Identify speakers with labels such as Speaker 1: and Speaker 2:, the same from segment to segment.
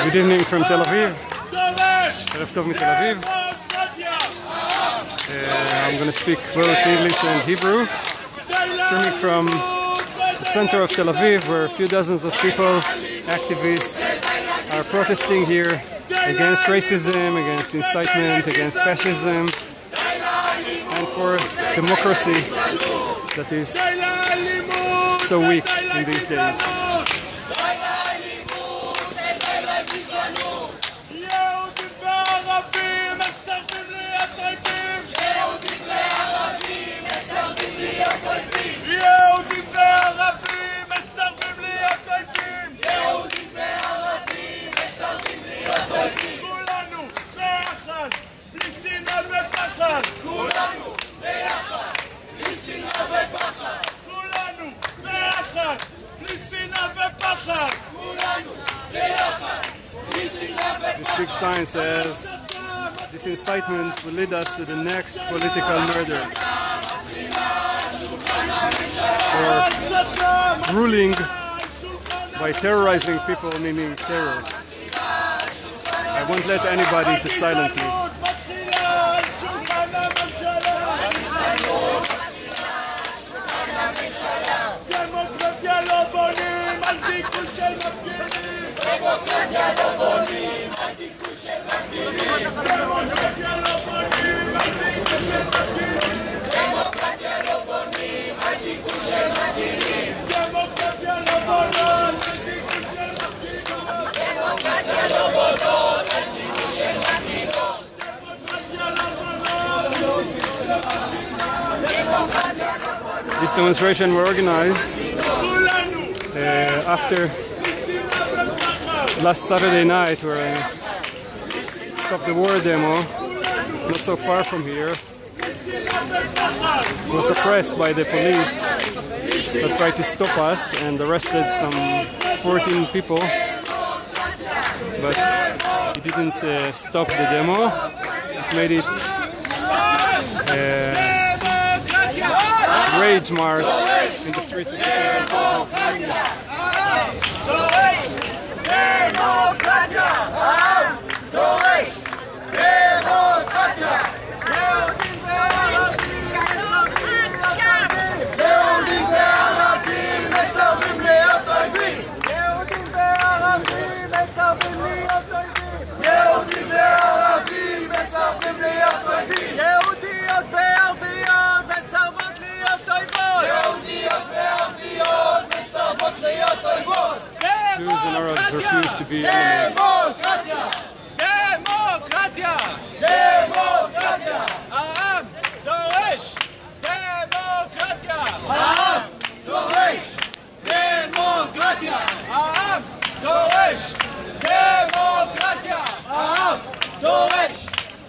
Speaker 1: Good evening from Tel Aviv. ערב טוב מתל אביב. I'm going to speak both English and Hebrew. Streaming from the center of Tel Aviv, where a few dozens of people, activists, are protesting here against racism, against incitement, against fascism, and for democracy that is so weak in these days. This big sign says, this incitement will lead us to the next political murder, or ruling by terrorizing people, meaning terror. I won't let anybody to silence me. This demonstration was organized after last Saturday night, where I stopped the war demo not so far from here. Was suppressed by the police that tried to stop us and arrested some 14 people, but it didn't stop the demo. It made it rage march in the streets of Jews and Arabs refuse to be enemies.
Speaker 2: Democratia! Democratia! העם דורש! דמוקרטיה! העם דורש! דמוקרטיה! העם דורש! דמוקרטיה! העם דורש!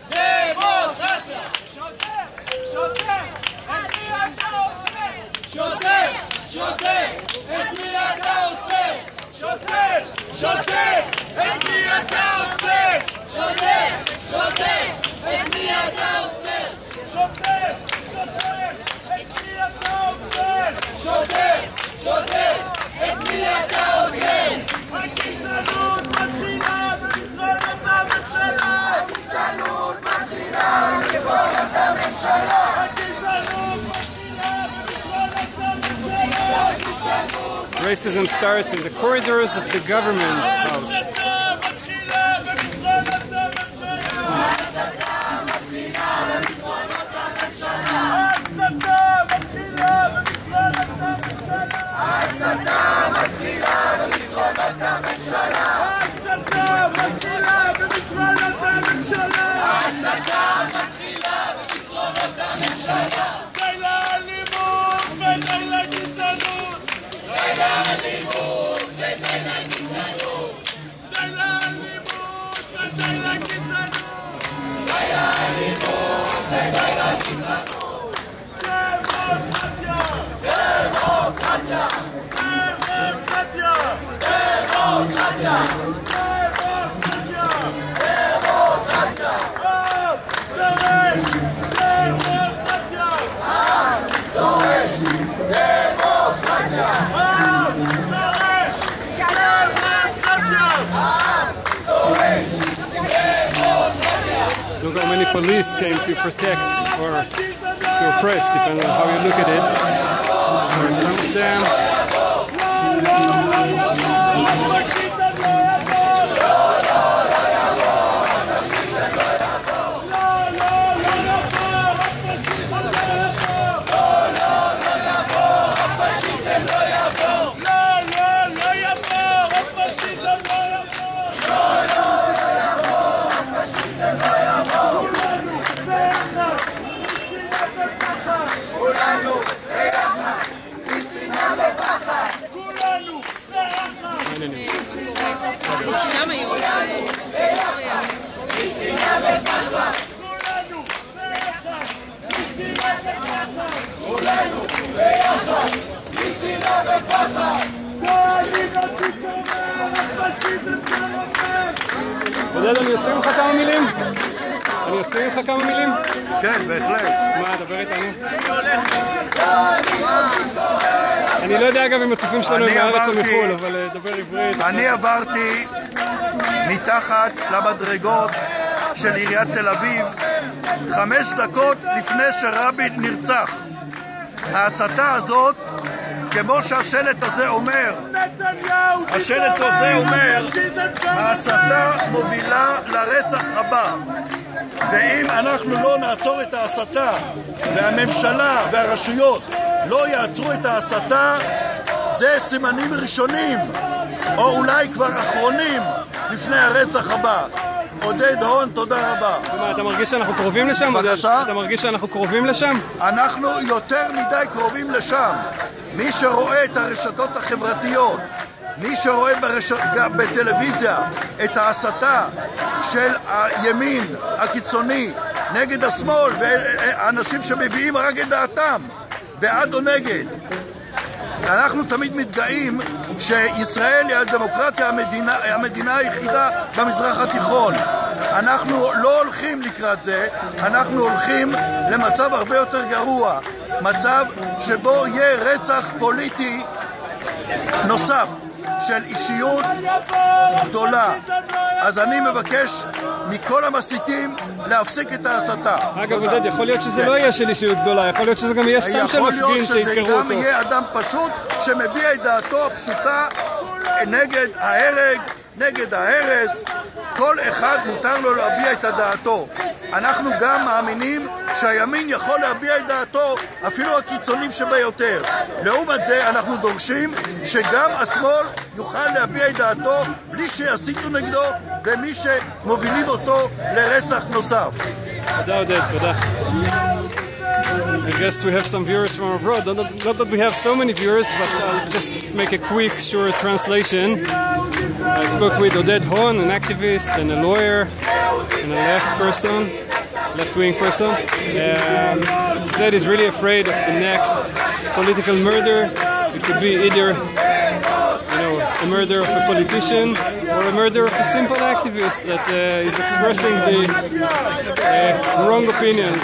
Speaker 2: דמוקרטיה! שוטר! שוטר! את מי אתה עוצר? שוטר! שוטר! את מי אתה עוצר? שוטר! שוטר! את מי אתה עוצר? שוטר! שוטר! את מי אתה עוצר? שוטר! שוטר! את מי אתה עוצר? שוטר! שוטר! את מי אתה עוצר? הגזענות מתחילה במשרד הממשלה! הגזענות מתחילה במשרד הממשלה! הגזענות מתחילה במשרד הממשלה!
Speaker 1: Racism starts in the corridors of the government house. police came to protect or to oppress, depending on how you look at it. There are some of them. עודד, אני יוצא ממך כמה מילים? אני יוצא ממך כמה מילים?
Speaker 3: כן, בהחלט.
Speaker 1: מה, דבר איתנו? אני לא יודע אגב אם הצופים שלנו הם בארץ או מחו"ל, אבל דבר עברית.
Speaker 3: אני עברתי מתחת למדרגות של עיריית תל אביב 5 דקות לפני שרבין נרצח. ההסתה הזאת, כמו שהשלט הזה אומר, ההסתה מובילה לרצח הבא. ואם אנחנו לא נעצור את ההסתה, והממשלה והרשויות לא יעצרו את ההסתה, זה סימנים ראשונים, או אולי כבר אחרונים, לפני הרצח הבא. עודד הון, תודה רבה.
Speaker 1: אתה מרגיש שאנחנו קרובים לשם?
Speaker 3: בבקשה?
Speaker 1: אתה מרגיש שאנחנו קרובים לשם?
Speaker 3: אנחנו יותר מדי קרובים לשם. מי שרואה את הרשתות החברתיות, מי שרואה בטלוויזיה את ההסתה של הימין הקיצוני נגד השמאל, ואנשים שמביאים רק את דעתם, בעד או נגד. אנחנו תמיד מתגאים שישראל היא הדמוקרטיה, המדינה היחידה במזרח התיכון. אנחנו לא הולכים לקראת זה, אנחנו הולכים למצב הרבה יותר גרוע, מצב שבו יהיה רצח פוליטי נוסף של אישיות גדולה. אז אני מבקש מכל המסיתים להפסיק את ההסתה.
Speaker 1: אגב, עודד, יכול להיות שזה לא יהיה של אישיות גדולה, יכול להיות שזה גם יהיה סתם של מפגין שיתקראו אותו.
Speaker 3: יכול להיות שזה גם יהיה אדם פשוט שמביע את דעתו הפשוטה נגד ההרג, נגד ההרס. כל אחד מותר לו להביע את דעתו. אנחנו גם מאמינים שהימין יכול להביע את דעתו, אפילו הקיצונים שביותר. לעומת זה אנחנו דורשים שגם השמאל יוכל להביע את דעתו בלי שיסיתו נגדו ומי שמובילים אותו לרצח נוסף.
Speaker 1: תודה עודד, תודה. I guess we have some viewers from abroad. Not that we have so many viewers, but I'll just make a quick, short translation. I spoke with Oded Hon, an activist and a lawyer and a left-wing person. He said he's really afraid of the next political murder. It could be either, a murder of a politician or a murder of a simple activist that is expressing the wrong opinions.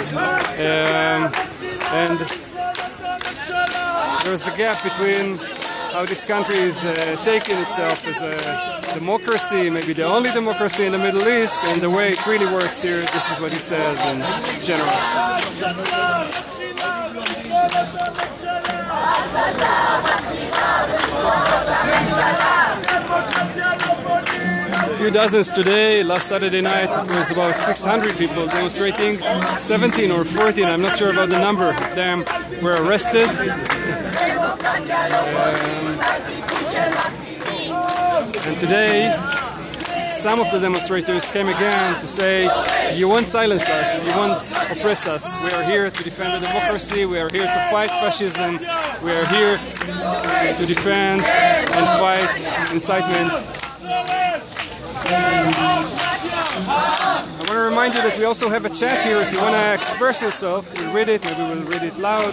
Speaker 1: And there's a gap between how this country is taking itself as a democracy, maybe the only democracy in the Middle East, and the way it really works here. This is what he says in general. A few dozens today. Last Saturday night it was about 600 people demonstrating. 17 or 14, I'm not sure about the number of them, were arrested. And today some of the demonstrators came again to say, you won't silence us, you won't oppress us. We are here to defend the democracy, we are here to fight fascism, we are here to defend and fight incitement. I want to remind you that we also have a chat here. If you want to express yourself, we'll read it, maybe we'll read it loud.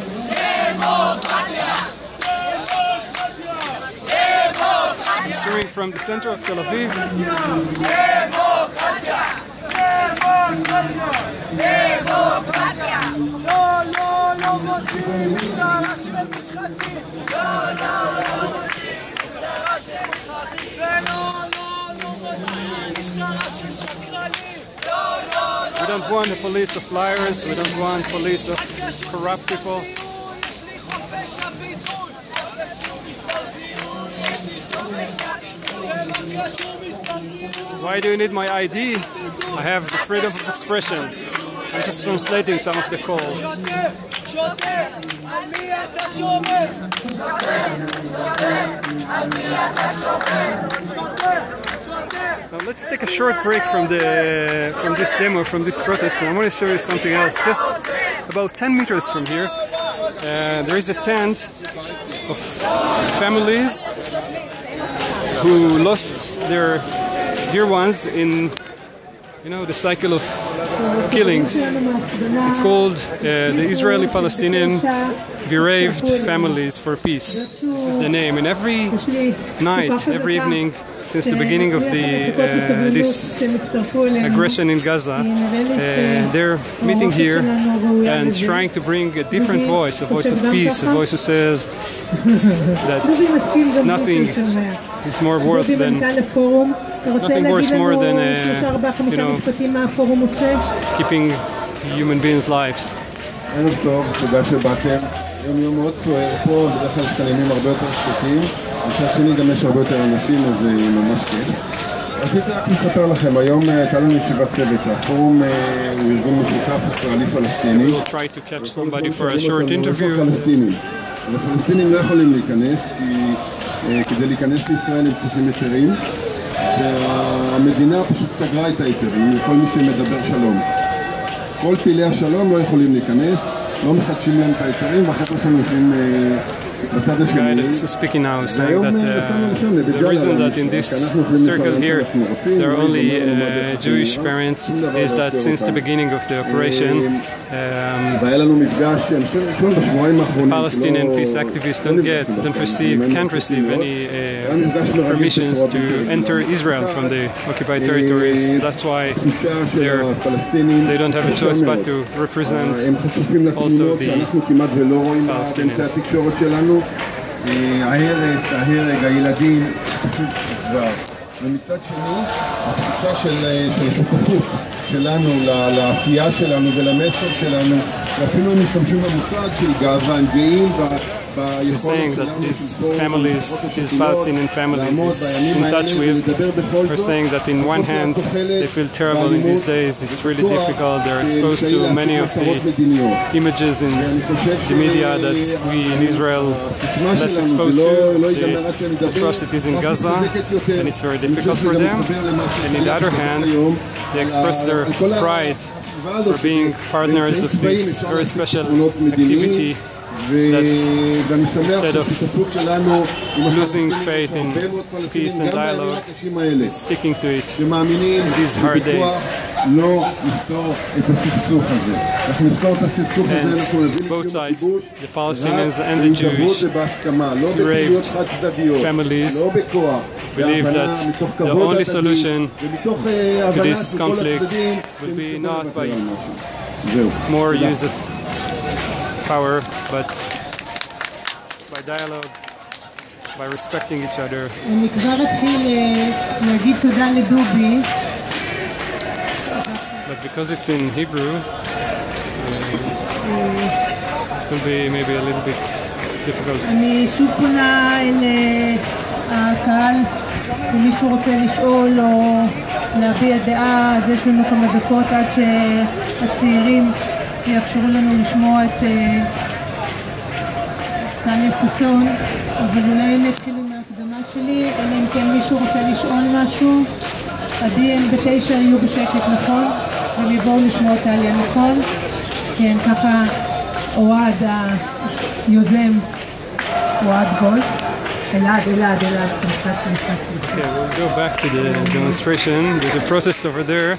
Speaker 1: I'm streaming from the center of Tel Aviv. We don't want a police of liars, we don't want police of corrupt people. Why do you need my ID? I have the freedom of expression. I'm just translating some of the calls. So let's take a short break from this demo, from this protest, and I want to show you something else. Just about 10 meters from here, there is a tent of families who lost their dear ones in, the cycle of killings. It's called the Israeli-Palestinian Bereaved Families for Peace. This is the name. And every night, every evening, since the beginning of this aggression in Gaza, they're meeting here and trying to bring a different voice, a voice of peace, a voice who says that nothing is more worth than keeping human beings' lives.
Speaker 4: ערב טוב, תודה שבאתם. יום מאוד סוער פה, בדרך כלל מתקיימים הרבה יותר שקטים. מצד שני גם יש הרבה יותר אנשים, אז זה ממש כיף. רציתי רק לספר לכם, היום הייתה לנו ישיבת צוות. הפורום הוא ארגון משותף ישראלי-פלסטיני.
Speaker 1: We'll try to catch somebody for a short interview.
Speaker 4: הפלסטינים לא יכולים להיכנס, כי כדי להיכנס לישראל הם צריכים היתרים. והמדינה פשוט סגרה את ההיתרים לכל מי שמדבר שלום. כל פעילי השלום לא יכולים להיכנס, לא מחדשים להם את היתרים, ואחר כך הם יושבים בצד השני.
Speaker 1: The guy that's speaking now is saying that the reason that in this circle here there are only Jewish parents is that since the beginning of the operation Palestinian peace activists can't receive any permissions to enter Israel from the occupied territories. That's why they don't have a choice but to represent also the Palestinians.
Speaker 4: ההרג, הילדים, פשוט זר. ומצד שני, התחושה של שותפות שלנו לעשייה שלנו ולמסר שלנו, ואפילו הם משתמשים במושג של גאווה, הם גאים
Speaker 1: He's saying that these families, these Palestinian families he's in touch with, are saying that in one hand they feel terrible in these days, it's really difficult, they're exposed to many of the images in the media that we in Israel are less exposed to, the atrocities in Gaza, and it's very difficult for them. And on the other hand, they express their pride for being partners of this very special activity, that instead of losing faith in peace and dialogue, is sticking to it in these hard days. And both sides, the Palestinians and the Jewish bereaved families, believe that the only solution to this conflict will be not by more use of power, but by dialogue, by respecting each other. But because it's in Hebrew, it will be maybe a little bit difficult.
Speaker 5: אני שוב פונה אל הקהל, אם מישהו רוצה לשאול או להביע דעה, אז יש לנו כמה דקות עד שהצעירים יאפשרו לנו לשמוע את טניה ששון, אבל אולי נתחיל עם ההקדמה שלי, אלא אם כן מישהו רוצה לשאול משהו. עדי הם ב9 יהיו בשקט, נכון? והם יבואו לשמוע את העלייה, נכון? כן, ככה אוהד היוזם, אוהד גולד. אלעד.
Speaker 1: Okay, we'll go back to the demonstration. There's a protest over there.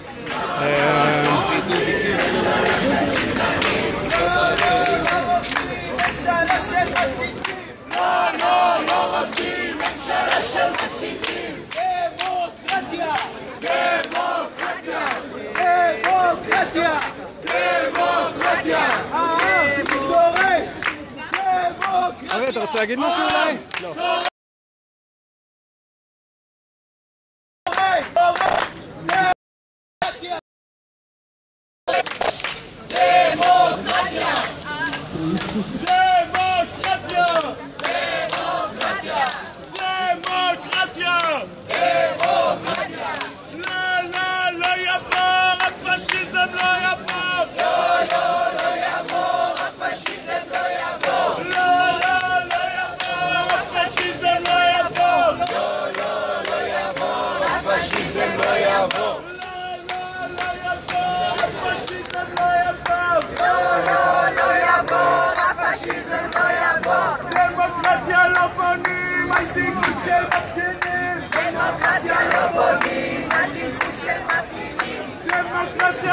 Speaker 1: אתה רוצה להגיד משהו אולי? לא.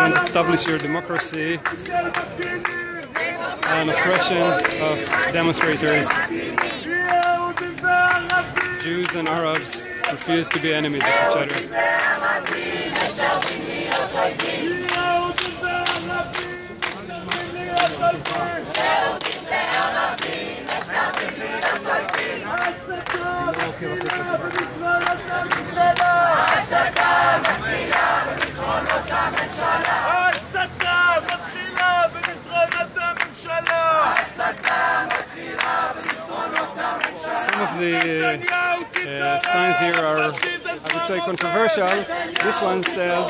Speaker 1: don't establish your democracy, and oppression of demonstrators. Jews and Arabs refuse to be enemies of each other. Some of the signs here are, I would say, controversial. This one says,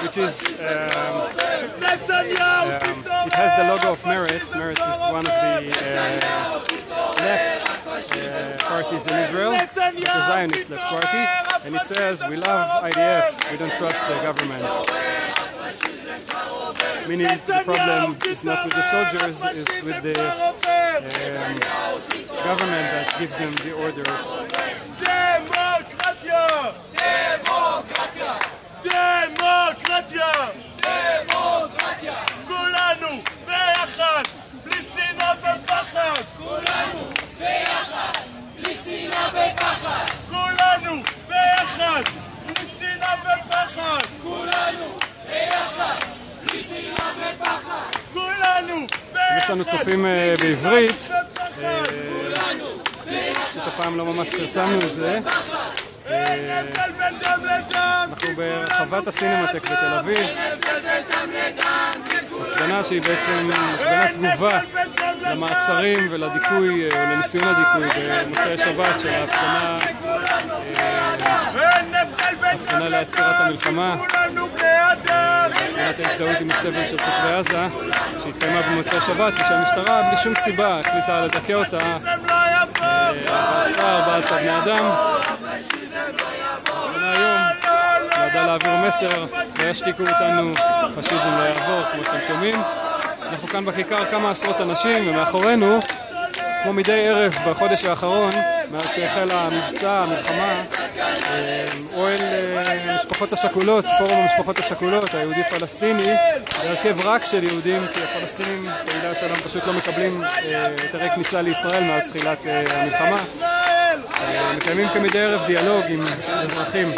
Speaker 1: which is, it has the logo of Meretz. Meretz is one of the left parties in Israel, the Zionist left party, and it says, we love IDF, we don't trust the government. Meaning the problem is not with the soldiers, it's with the government that gives them the orders.
Speaker 2: Democratia! Democratia! Democratia! Democratia! כולנו ביחד, בלי שנאה ופחד! כולנו ביחד, בלי שנאה ופחד! כולנו ביחד, בלי שנאה ופחד! כולנו ביחד, בלי שנאה ופחד! כולנו ביחד!
Speaker 1: יש לנו צופים בעברית, פשוט הפעם לא ממש פרסמנו את זה. אנחנו ברחבת הסינמטק בתל אביב, הפגנה שהיא בעצם הפגנת תגובה למעצרים ולדיכוי או לניסיון הדיכוי במוצאי שבת של ההפגנה לעצירת המלחמה, הפגנת ההזדהות עם הסבל של תושבי עזה שהתקיימה במוצאי שבת, ושהמשטרה בלי שום סיבה החליטה לדכא אותה, עצרה 14 בני אדם. היום נועדה להעביר מסר, לא ישתיקו אותנו, פשיזם לא יעבור, כמו שאתם שומעים. אנחנו כאן בכיכר כמה עשרות אנשים, ומאחורינו, כמו מדי ערב בחודש האחרון, מאז שהחל המבצע, המלחמה, אוהל המשפחות השכולות, פורום המשפחות השכולות, היהודי-פלסטיני, בהרכב רק של יהודים, כי הפלסטינים, במידה שלהם, פשוט לא מקבלים היתרי כניסה לישראל מאז תחילת המלחמה. מקיימים כמדי ערב דיאלוג עם אזרחים.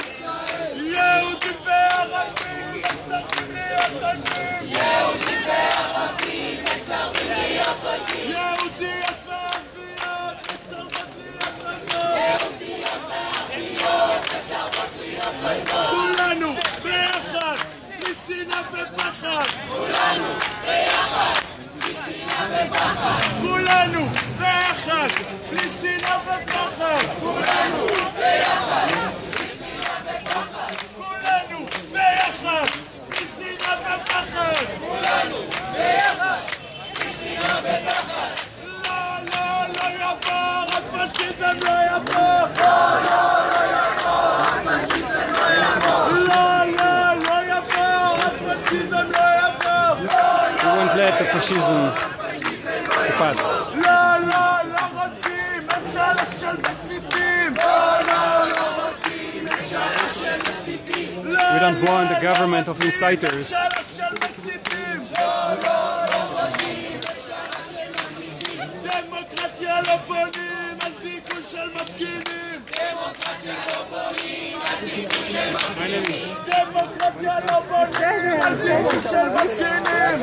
Speaker 2: כולנו ביחד, בלי שנאה ופחד! כולנו ביחד, בלי שנאה ופחד! כולנו ביחד, בלי שנאה ופחד! כולנו ביחד, בלי שנאה ופחד! כולנו ביחד, בלי שנאה ופחד! כולנו ביחד, בלי שנאה ופחד! לא, לא, לא יעבור, הפשיזם לא יעבור! לא, לא, לא יעבור, הפשיזם לא יעבור! לא, לא, לא יעבור, הפשיזם לא יעבור!
Speaker 1: We won't let the fascism to pass.
Speaker 2: לא, לא, לא רוצים ממשלה של מסיתים! לא, לא, לא רוצים ממשלה של מסיתים!
Speaker 1: We don't want the government of inciters.
Speaker 2: ממשלה של מסיתים! לא, לא, לא רוצים ממשלה של מסיתים! דמוקרטיה לא בונים על דיכוי של מפגינים! דמוקרטיה לא בונים על דיכוי של מפגינים! דמוקרטיה לא בונים על דיכוי של מפגינים!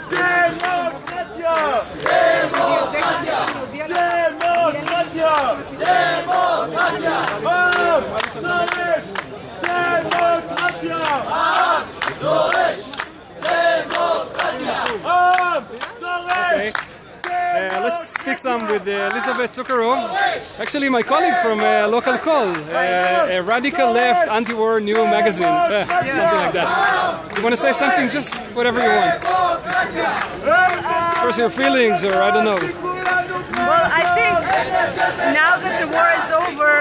Speaker 2: דמוקרטיה! דמוקרטיה! דמוקרטיה! דמוקרטיה! העם דורש! דמוקרטיה! העם דורש! דמוקרטיה! העם דורש!
Speaker 1: Let's speak some with Elizabeth Zuckerov, actually my colleague from Local Call, a radical left anti-war new magazine, something like that. You want to say something? Just whatever you want. Express your feelings, or I don't know.
Speaker 6: Well, I think now that the war is over,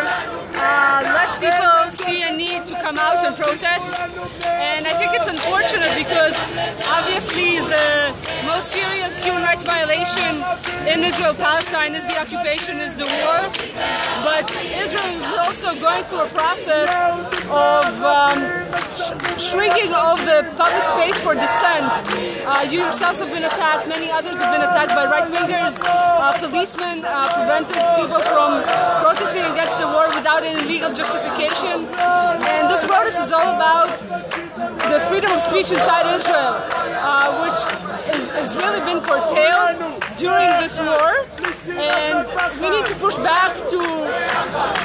Speaker 6: less people see a need to come out and protest, and I think it's unfortunate because obviously the most serious human rights violation in Israel-Palestine is the occupation, is the war, but Israel is also also going through a process of shrinking of the public space for dissent. You yourselves have been attacked, many others have been attacked by right-wingers. Policemen prevented people from protesting against the war without any legal justification. And this protest is all about the freedom of speech inside Israel, which has really been curtailed during this war. And we need to push back to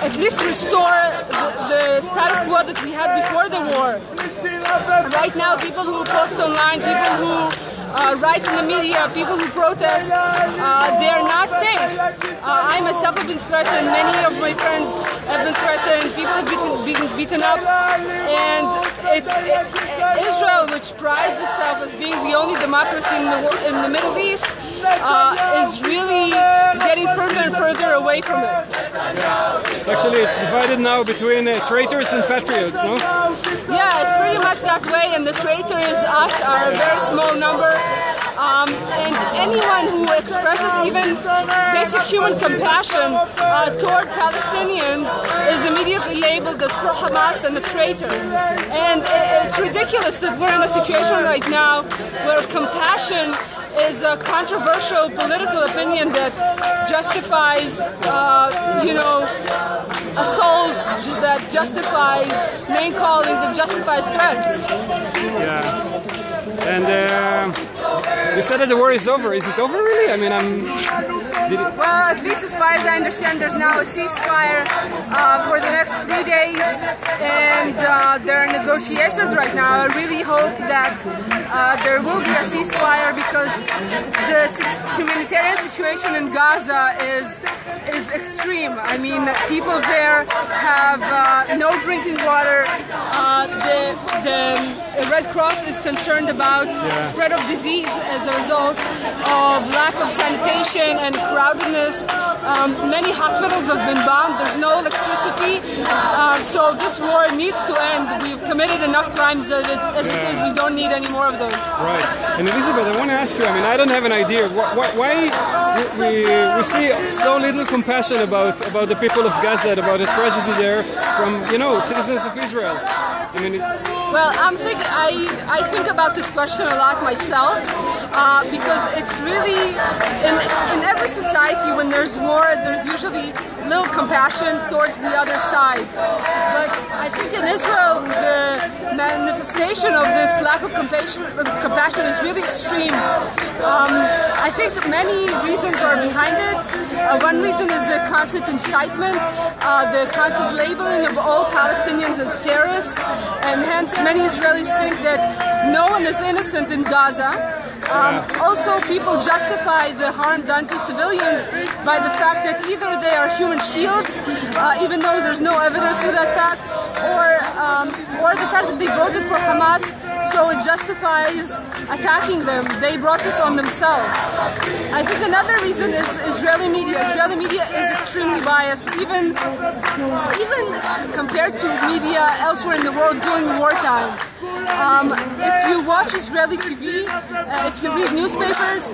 Speaker 6: at least restore the status quo that we had before the war. Right now, people who post online, people who write in the media, people who protest, they are not safe. I myself have been threatened, many of my friends have been threatened, people have been beaten up, and it's Israel, which prides itself as being the only democracy in the Middle East, is really getting further and further away from it.
Speaker 1: Actually, it's divided now between traitors and patriots, no?
Speaker 6: Yeah, it's pretty much that way, and the traitors, us, are a very small number. And anyone who expresses even basic human compassion toward Palestinians is immediately labeled as pro-Hamas and a traitor. And it's ridiculous that we're in a situation right now where compassion is a controversial political opinion that justifies, assault, that justifies name-calling, that justifies threats.
Speaker 1: Yeah. And you said that the war is over. Is it over really? I mean,
Speaker 6: Well, at least as far as I understand, there's now a ceasefire for the next 3 days, and there are negotiations right now. I really hope that there will be a ceasefire, because the humanitarian situation in Gaza is extreme. I mean, people there have no drinking water. The Red Cross is concerned about spread of disease as a result of lack of sanitation and crowdedness. Many hospitals have been bombed. There's no electricity. So this war needs to end. We've committed enough crimes as it is. We don't need any more of those.
Speaker 1: Right. And Elizabeth, I want to ask you, I mean, I don't have an idea. Why we see so little compassion about the people of Gaza, about the tragedy there from, citizens of Israel? I mean, it's...
Speaker 6: Well, I think about this question a lot myself, because it's really, in every society when there's war, there's usually little compassion towards the other side. But I think in Israel, the manifestation of this lack of compassion is really extreme. I think that many reasons are behind it. One reason is the constant incitement, the constant labeling of all Palestinians as terrorists, and hence many Israelis think that no one is innocent in Gaza. Also, people justify the harm done to civilians by the fact that either they are human shields, even though there's no evidence for that fact, or the fact that they voted for Hamas, so it justifies attacking them. They brought this on themselves. I think another reason is Israeli media. Israeli media is extremely biased, even compared to media elsewhere in the world during wartime. If you watch Israeli TV, if you read newspapers,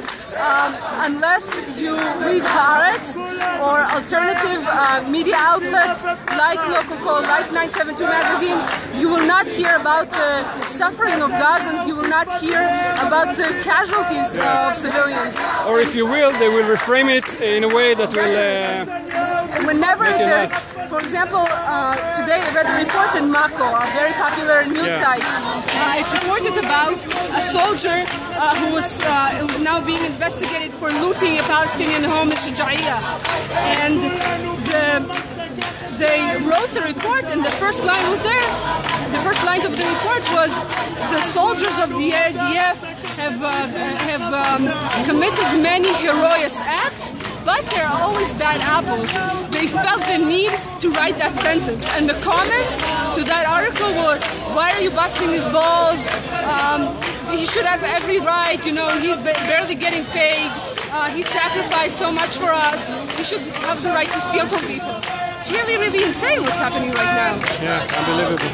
Speaker 6: unless you read Haaretz or alternative media outlets like Local Call, like 972 Magazine, you will not hear about the suffering of Gazans, you will not hear about the casualties of civilians.
Speaker 1: Or if you will, they will reframe it in a way that will...
Speaker 6: Whenever there's, for example, today I read a report in Mako, a very popular news site. It reported about a soldier who was now being investigated for looting a Palestinian home in Shujaiya. And they wrote the report, and the first line was there. The first line of the report was, the soldiers of the IDF have committed many heroic acts, but they're always bad apples. They felt the need to write that sentence. And the comments to that article were, why are you busting his balls? He should have every right, he's barely getting paid. He sacrificed so much for us. He should have the right to steal from people. It's really, really insane what's happening right now.
Speaker 1: Yeah, unbelievable.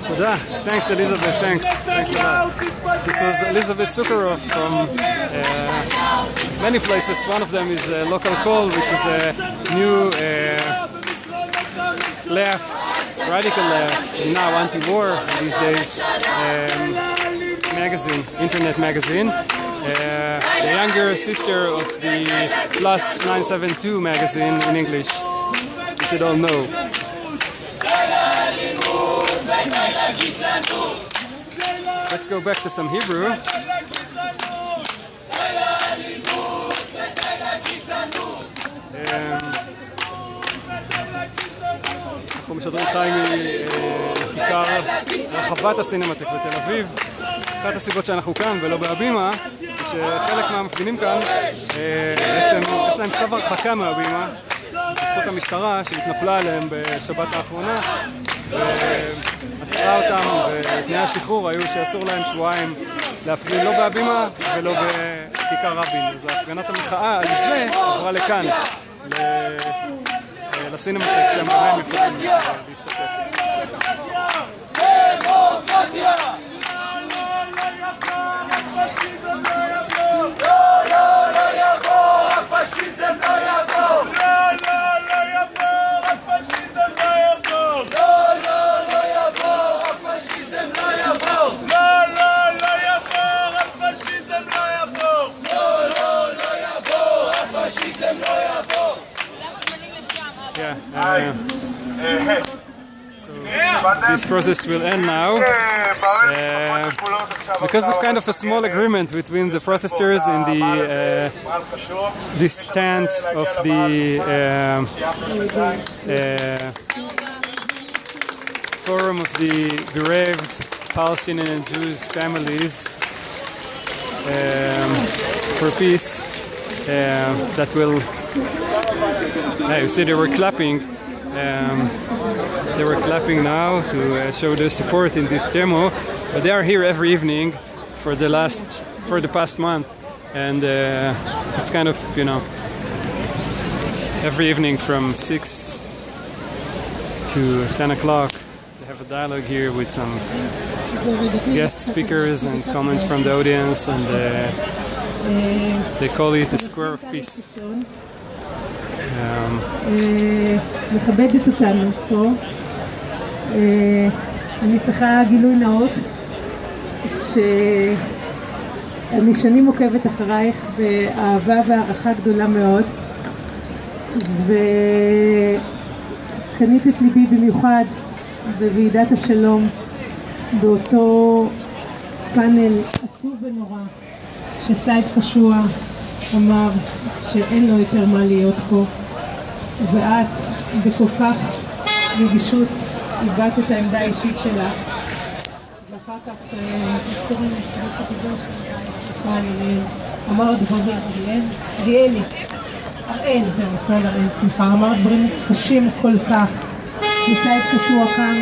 Speaker 1: Toda. Thanks, Elizabeth. Thanks a lot. This was Elizabeth Zuckerov from many places. One of them is Local Call, which is a new left, radical left, and now anti-war these days magazine, internet magazine. The younger sister of the Plus 972 magazine in English. You should all know. Let's go back to some Hebrew. אנחנו משדרים חי מכיכר רחבת הסינמטק בתל אביב. אחת הסיבות שאנחנו כאן ולא בהבימה, שחלק מהמפגינים כאן בעצם יש להם צו הרחקה מהבימה בזכות המשטרה שהתנפלה עליהם בשבת האחרונה ועצרה אותם, ותנאי השחרור היו שאסור להם שבועיים להפגין לא בהבימה ולא בכיכר רבין. אז הפגנת המחאה על זה עברה לכאן, לסינמטק, שהם גם הם יכולים להשתתף. So this process will end now because of kind of a small agreement between the protesters in the this stand of the Forum of the Bereaved Palestinian and Jewish Families for Peace that will. You see, they were clapping. They were clapping now to show their support in this demo. But they are here every evening for the past month, and it's kind of, you know, every evening from 6 to 10 o'clock. They have a dialogue here with some guest speakers and comments from the audience, and they call it the Square of Peace.
Speaker 5: מכבדת אותנו פה. אני צריכה גילוי נאות שאני שנים עוקבת אחרייך באהבה והערכה גדולה מאוד, וקנית את ליבי במיוחד בוועידת השלום באותו פאנל עצוב ונורא שסייד קשוע אמר שאין לו יותר מה להיות פה, ואת בכל כך רגישות הבאת את העמדה האישית שלך, ואחר כך היסטוריה נשתמש כתיבות ישראל אריאל אמר דברים, אראל, זהו, ישראל אראל, סליחה, אמר דברים קשים כל כך, וסייד קשוע כאן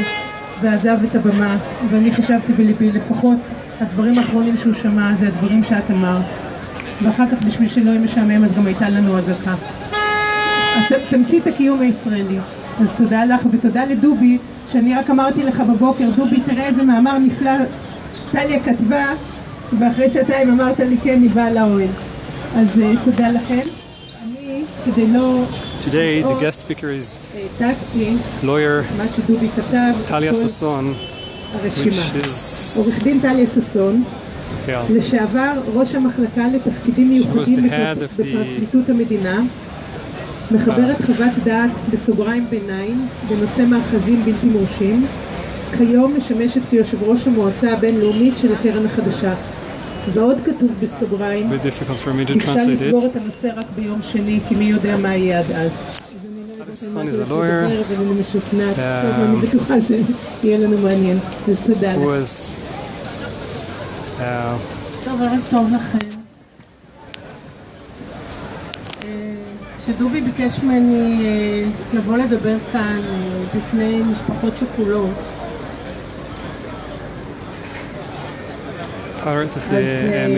Speaker 5: ועזב את הבמה, ואני חשבתי בליבי לפחות הדברים האחרונים שהוא שמע זה הדברים שאת אמרת, ואחר כך בשביל שלא יהיה משעמם אז גם הייתה לנו אזעקה. תמצית הקיום הישראלי. אז תודה לך ותודה לדובי, שאני רק אמרתי לך בבוקר, דובי תראה איזה מאמר נפלא טליה כתבה, ואחרי שעתיים אמרת לי כן, היא באה לאוהל. אז תודה לכם. אני כדי לא...
Speaker 1: Today the guest speaker is lawyer Talia Sasson, which is...
Speaker 5: עורך דין טליה ססון, לשעבר ראש המחלקה לתפקידים מיוחדים בפרקליטות המדינה, מחברת חוות דעת בסוגריים ביניים בנושא מאחזים בלתי מורשים, כיום משמשת כיושב ראש המועצה הבינלאומית של הקרן החדשה. ועוד כתוב בסוגריים, אפשר לסגור את הנושא רק ביום שני, כי מי יודע מה יהיה עד אז.
Speaker 1: Son is a lawyer.
Speaker 5: ואני משוכנעת, אני בטוחה שיהיה לנו מעניין. אז תודה לך. טוב, ערב טוב לכם. כשדובי ביקש ממני לבוא לדבר כאן בפני משפחות שכולות,
Speaker 1: part of the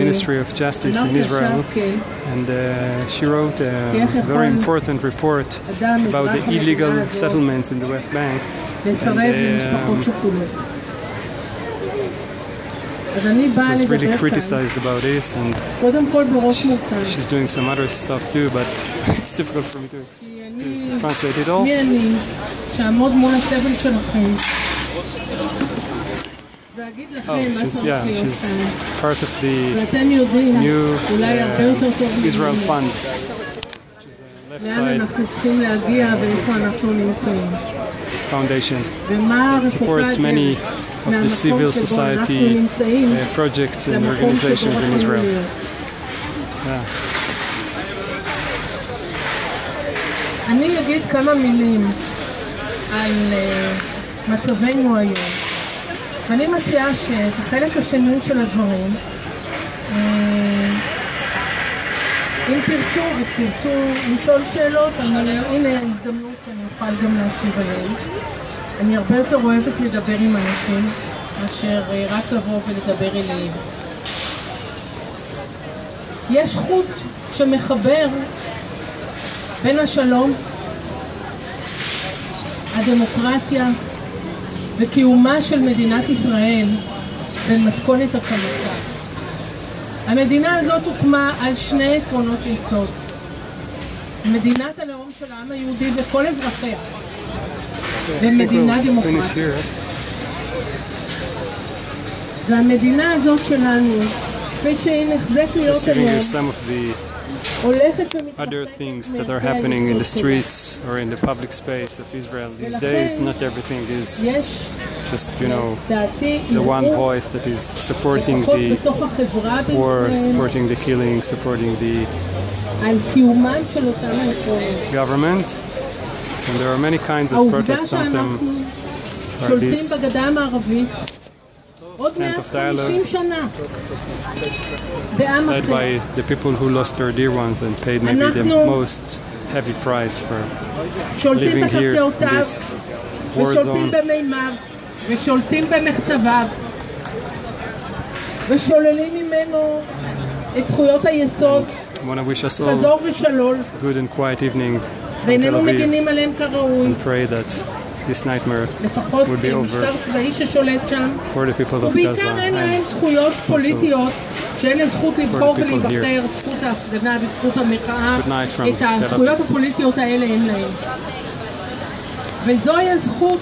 Speaker 1: Ministry of Justice in Israel, and she wrote a very important report about the illegal settlements in the West Bank. Was really criticized about this, and she's doing some other stuff too, but it's difficult for me to translate it all.
Speaker 5: שאעמוד מול הסבל שלכם ואגיד לכם מה צריך להיות
Speaker 1: she's
Speaker 5: כאן.
Speaker 1: part of the
Speaker 5: ואתם יודעים,
Speaker 1: new
Speaker 5: אולי הרבה יותר טוב
Speaker 1: Israel
Speaker 5: ממני,
Speaker 1: Fund.
Speaker 5: לאן אנחנו צריכים להגיע ואיפה אנחנו נמצאים.
Speaker 1: Foundation
Speaker 5: ומה רחוקה
Speaker 1: supports many
Speaker 5: הדרך
Speaker 1: of the
Speaker 5: מהמקום
Speaker 1: civil
Speaker 5: שבו אנחנו
Speaker 1: society
Speaker 5: נמצאים
Speaker 1: projects and
Speaker 5: למקום שבו
Speaker 1: organizations in
Speaker 5: רצינו
Speaker 1: Israel.
Speaker 5: להיות.
Speaker 1: Yeah.
Speaker 5: אני אגיד כמה מילים על מצבנו היום. ואני מציעה שאת החלק השני של הדברים, אם תרצו, אז תרצו לשאול שאלות, הנה ההזדמנות שאני אוכל גם להשיב עליהן. אני הרבה יותר אוהבת לדבר עם אנשים, מאשר רק לבוא ולדבר אליהם. יש חוט שמחבר בין השלום, הדמוקרטיה וקיומה של מדינת ישראל בין מתכונת הקמתה. המדינה הזאת הוקמה על שני עקרונות יסוד. מדינת הלאום של העם היהודי וכל אזרחיה, ומדינה דמוקרטית. והמדינה הזאת שלנו, כפי שהיא נחזק להיות היום, הולכת
Speaker 1: other things that are happening in the streets or in the public space of Israel these days. Not everything is just, you know, the one voice that is supporting the war, supporting the killing, supporting the government. And there are many kinds of protests. Some of them are these tent of dialogue led by the people who lost their dear ones and paid maybe the most heavy price for living here in this war zone.
Speaker 5: ושולטים במחצביו ושוללים ממנו את זכויות היסוד חזור ושלול ואיננו מגינים עליהם כראוי
Speaker 1: This nightmare
Speaker 5: לפחות
Speaker 1: would be over
Speaker 5: משטר צבאי ששולט שם
Speaker 1: for the people of
Speaker 5: ובעיקר אין להם זכויות פוליטיות שאין להם זכות לבחור ולהיבחר, זכות ההפגנה וזכות המחאה, את הזכויות הפוליטיות האלה אין להם וזוהי הזכות